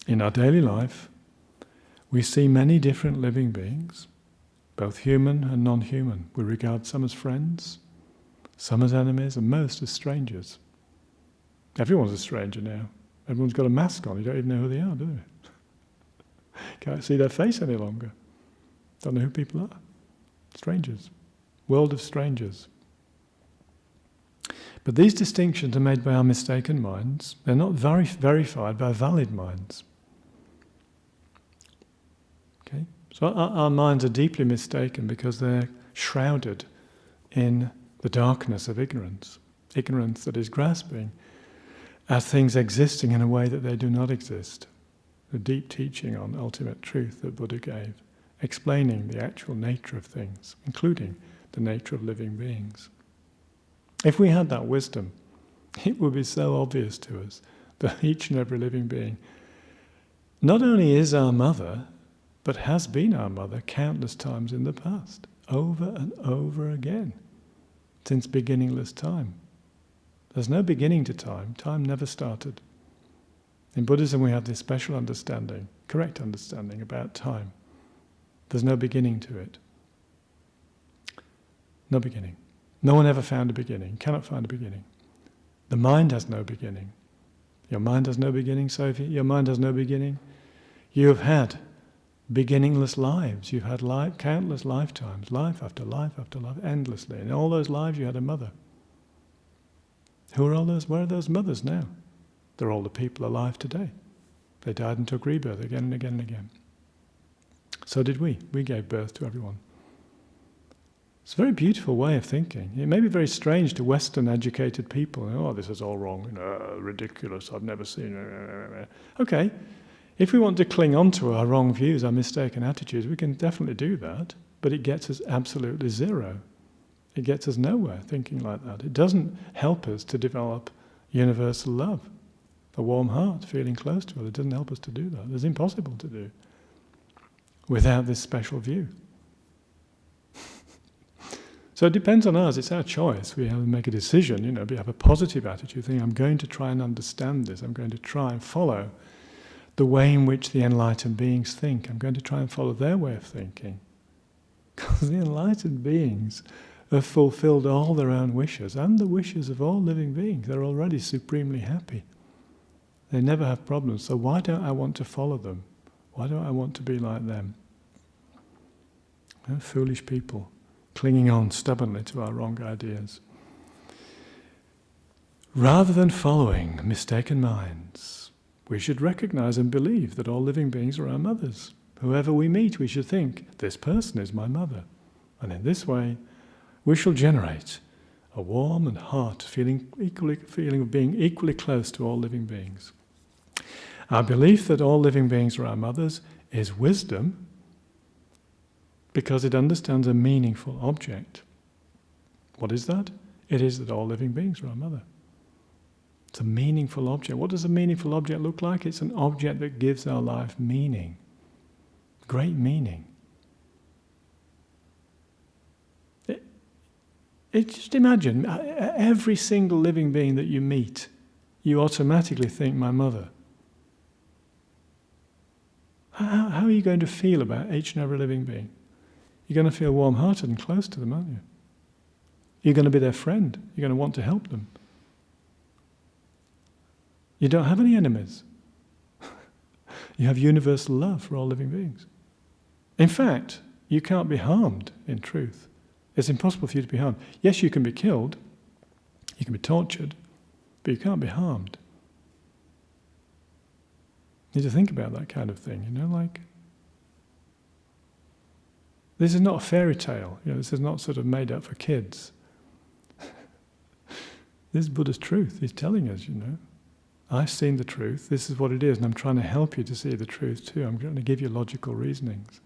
In our daily life, we see many different living beings, both human and non-human. We regard some as friends, some as enemies, and most as strangers. Everyone's a stranger now. Everyone's got a mask on. You don't even know who they are, do you? Can't see their face any longer. Don't know who people are. Strangers. World of strangers. But these distinctions are made by our mistaken minds. They're not verified by valid minds. Okay? So our minds are deeply mistaken because they're shrouded in the darkness of ignorance. Ignorance that is grasping at things existing in a way that they do not exist. The deep teaching on ultimate truth that Buddha gave, explaining the actual nature of things, including the nature of living beings. If we had that wisdom, it would be so obvious to us that each and every living being not only is our mother, but has been our mother countless times in the past, over and over again, since beginningless time. There's no beginning to time. Time never started. In Buddhism we have this special understanding, correct understanding about time. There's no beginning to it. No beginning. No one ever found a beginning, cannot find a beginning. The mind has no beginning. Your mind has no beginning, Sophie. Your mind has no beginning. You have had beginningless lives. You've had countless lifetimes, life after life after life, endlessly. In all those lives you had a mother. Who are all those? Where are those mothers now? They're all the people alive today. They died and took rebirth again and again and again. So did we. We gave birth to everyone. It's a very beautiful way of thinking. It may be very strange to Western educated people. Oh, this is all wrong, ridiculous, I've never seen it. Okay, if we want to cling on to our wrong views, our mistaken attitudes, we can definitely do that, but it gets us absolutely zero. It gets us nowhere thinking like that. It doesn't help us to develop universal love, a warm heart, feeling close to it. It doesn't help us to do that. It's impossible to do without this special view. So it depends on us, it's our choice. We have to make a decision, we have a positive attitude, think I'm going to try and understand this, I'm going to try and follow the way in which the enlightened beings think. I'm going to try and follow their way of thinking. Because the enlightened beings have fulfilled all their own wishes and the wishes of all living beings. They're already supremely happy. They never have problems, so why don't I want to follow them? Why don't I want to be like them? Foolish people, clinging on stubbornly to our wrong ideas. Rather than following mistaken minds, we should recognize and believe that all living beings are our mothers. Whoever we meet, we should think, this person is my mother. And in this way, we shall generate a warm and heart feeling of being equally close to all living beings. Our belief that all living beings are our mothers is wisdom, because it understands a meaningful object. What is that? It is that all living beings are our mother. It's a meaningful object. What does a meaningful object look like? It's an object that gives our life meaning. Great meaning. Just imagine, every single living being that you meet, you automatically think, my mother. How are you going to feel about each and every living being? You're going to feel warm-hearted and close to them, aren't you? You're going to be their friend. You're going to want to help them. You don't have any enemies. You have universal love for all living beings. In fact, you can't be harmed in truth. It's impossible for you to be harmed. Yes, you can be killed, you can be tortured, but you can't be harmed. You need to think about that kind of thing, this is not a fairy tale, this is not sort of made up for kids. This is Buddha's truth. He's telling us, I've seen the truth, this is what it is, and I'm trying to help you to see the truth too. I'm going to give you logical reasonings.